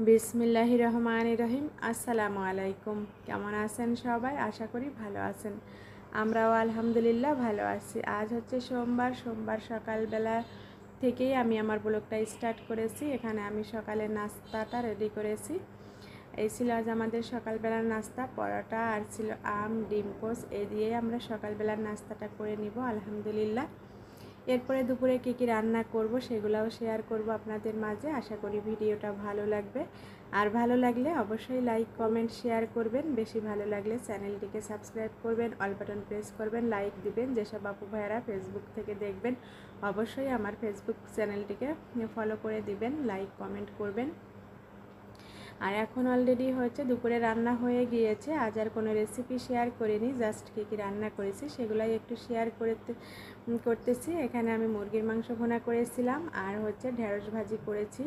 বিসমিল্লাহির রহমানির রহিম। আসসালামু আলাইকুম। কেমন আছেন সবাই? আশা করি ভালো আছেন। আমরাও আলহামদুলিল্লাহ ভালো আছি। আজ হচ্ছে সোমবার সকালবেলা থেকেই আমি আমার ব্লগটা স্টার্ট করেছি। এখানে আমি সকালের নাস্তাটা রেডি করেছি। এই ছিল আজ আমাদের সকালবেলার নাস্তা, পরোটা আর ছিল আম, ডিম পোচ। এই দিয়েই আমরা সকালবেলার নাস্তাটা করে নিব আলহামদুলিল্লাহ। এরপরে দুপুরে কী কী রান্না করব সেগুলোও শেয়ার করব আপনাদের মাঝে। আশা করি ভিডিওটা ভালো লাগবে। আর ভালো লাগলে অবশ্যই লাইক কমেন্ট শেয়ার করবেন। বেশি ভালো লাগলে চ্যানেলটিকে সাবস্ক্রাইব করবেন, অল বাটন প্রেস করবেন, লাইক দিবেন। যেসব আপু ভাইয়ারা ফেসবুক থেকে দেখবেন অবশ্যই আমার ফেসবুক চ্যানেলটিকে ফলো করে দিবেন, লাইক কমেন্ট করবেন। আর এখন অলরেডি হচ্ছে দুপুরে রান্না হয়ে গিয়েছে। আজ আর কোনো রেসিপি শেয়ার করিনি, জাস্ট কী কী রান্না করেছি সেগুলাই একটু শেয়ার করতেছি। এখানে আমি মুরগির মাংস ভুনা করেছিলাম আর হচ্ছে ঢেঁড়স ভাজি করেছি।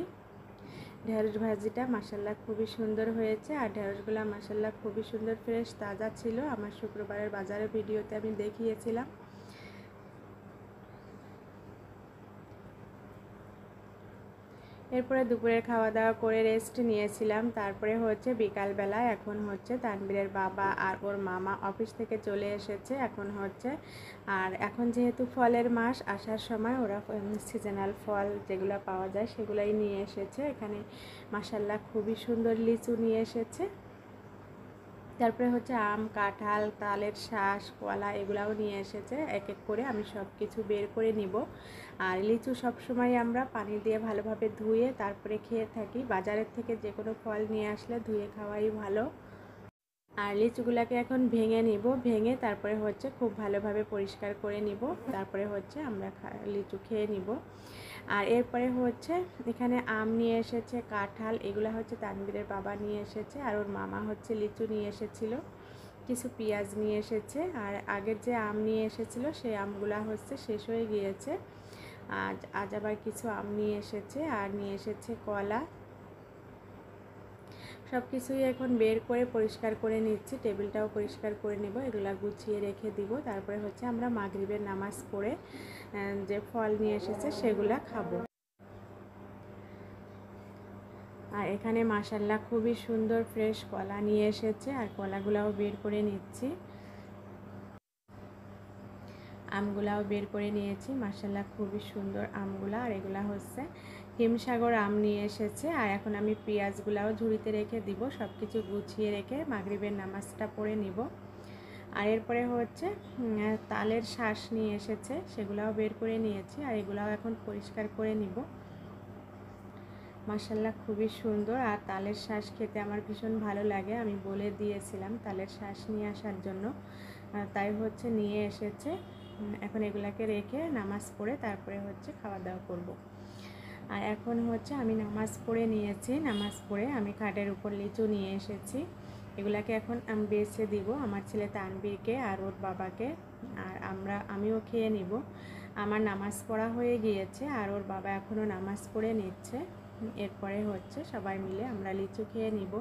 ঢেঁড়স ভাজিটা মাসাল্লাহ খুবই সুন্দর হয়েছে আর ঢেঁড়সগুলো মাসাল্লাহ খুবই সুন্দর ফ্রেশ তাজা ছিল। আমার শুক্রবারের বাজারের ভিডিওতে আমি দেখিয়েছিলাম। এরপরে দুপুরে খাওয়া দাওয়া করে রেস্ট নিয়েছিলাম। তারপরে হচ্ছে বিকালবেলা এখন হচ্ছে তানবীরের বাবা আর ওর মামা অফিস থেকে চলে এসেছে। এখন যেহেতু ফলের মাস, আসার সময় ওরা সিজনাল ফল যেগুলো পাওয়া যায় সেগুলাই নিয়ে এসেছে। এখানে মাশাল্লাহ খুবই সুন্দর লিচু নিয়ে এসেছে। তারপরে হচ্ছে আম, কাঁঠাল, তালের শাঁস, কলা এগুলাও নিয়ে এসেছে। এক এক করে আমি সব কিছু বের করে নিব। আর লিচু সবসময় আমরা পানি দিয়ে ভালোভাবে ধুয়ে তারপরে খেয়ে থাকি। বাজারের থেকে যে কোনো ফল নিয়ে আসলে ধুয়ে খাওয়াই ভালো। আর লিচুগুলোকে এখন ভেঙে নিব, ভেঙে তারপরে হচ্ছে খুব ভালোভাবে পরিষ্কার করে নিব। তারপরে হচ্ছে আমরা লিচু খেয়ে নিব। আর এরপরে হচ্ছে এখানে আম নিয়ে এসেছে, কাঁঠাল এগুলো হচ্ছে তানবীরের বাবা নিয়ে এসেছে। আর ওর মামা হচ্ছে লিচু নিয়ে এসেছিল, কিছু পেঁয়াজ নিয়ে এসেছে। আর আগের যে আম নিয়ে এসেছিল সেই আমগুলা হচ্ছে শেষ হয়ে গিয়েছে। আজ আবার কিছু আম নিয়ে এসেছে আর নিয়ে এসেছে কলা। সব কিছুই এখন বের করে পরিষ্কার করে নিচ্ছি। টেবিলটাও পরিষ্কার করে নেব, এগুলা গুছিয়ে রেখে দিব। তারপরে হচ্ছে আমরা মাগরিবের নামাজ পড়ে যে ফল নিয়ে এসেছে সেগুলা খাবো। আর এখানে মাশাল্লাহ খুবই সুন্দর ফ্রেশ কলা নিয়ে এসেছে আর কলাগুলাও বের করে নিচ্ছি। আমগুলাও বের করে নিয়েছি, মাশাল্লাহ খুবই সুন্দর আমগুলা। আর এগুলা হচ্ছে হিমসাগর আম নিয়ে এসেছে। আর এখন আমি পেঁয়াজগুলাও ঝুড়িতে রেখে দিব, সব কিছু গুছিয়ে রেখে মাগরিবের নামাজটা পড়ে নিব। আর এরপরে হচ্ছে তালের শাঁস নিয়ে এসেছে, সেগুলাও বের করে নিয়েছি। আর এগুলাও এখন পরিষ্কার করে নিব। মাশাল্লাহ খুবই সুন্দর। আর তালের শাঁস খেতে আমার ভীষণ ভালো লাগে, আমি বলে দিয়েছিলাম তালের শাঁস নিয়ে আসার জন্য, তাই হচ্ছে নিয়ে এসেছে। এখন এগুলাকে রেখে নামাজ পড়ে তারপরে হচ্ছে খাওয়া দাওয়া করব। আর এখন হচ্ছে আমি নামাজ পড়ে নিয়েছি, নামাজ পড়ে আমি খাটের উপর লিচু নিয়ে এসেছি। এগুলাকে এখন আমি বেছে দিব আমার ছেলে তানবীরকে আর ওর বাবাকে। আর আমিও খেয়ে নিব। আমার নামাজ পড়া হয়ে গিয়েছে আর ওর বাবা এখনও নামাজ পড়ে নিচ্ছে। এরপরে হচ্ছে সবাই মিলে আমরা লিচু খেয়ে নিব।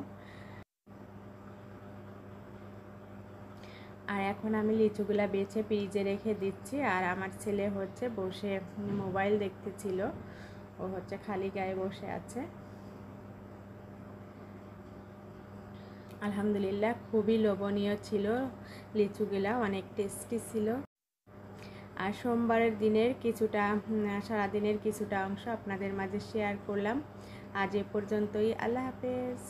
আর এখন আমি লিচুগুলা বেছে ফ্রিজে রেখে দিচ্ছি। আর আমার ছেলে হচ্ছে বসে মোবাইল দেখতেছিল, ও হচ্ছে খালি গায়ে বসে আছে। আলহামদুলিল্লাহ খুবই লোভনীয় ছিল লিচুগুলা, অনেক টেস্টি ছিল। আর সোমবারের দিনের কিছুটা, সারাদিনের কিছুটা অংশ আপনাদের মাঝে শেয়ার করলাম। আজ এ পর্যন্তই। আল্লাহ হাফেজ।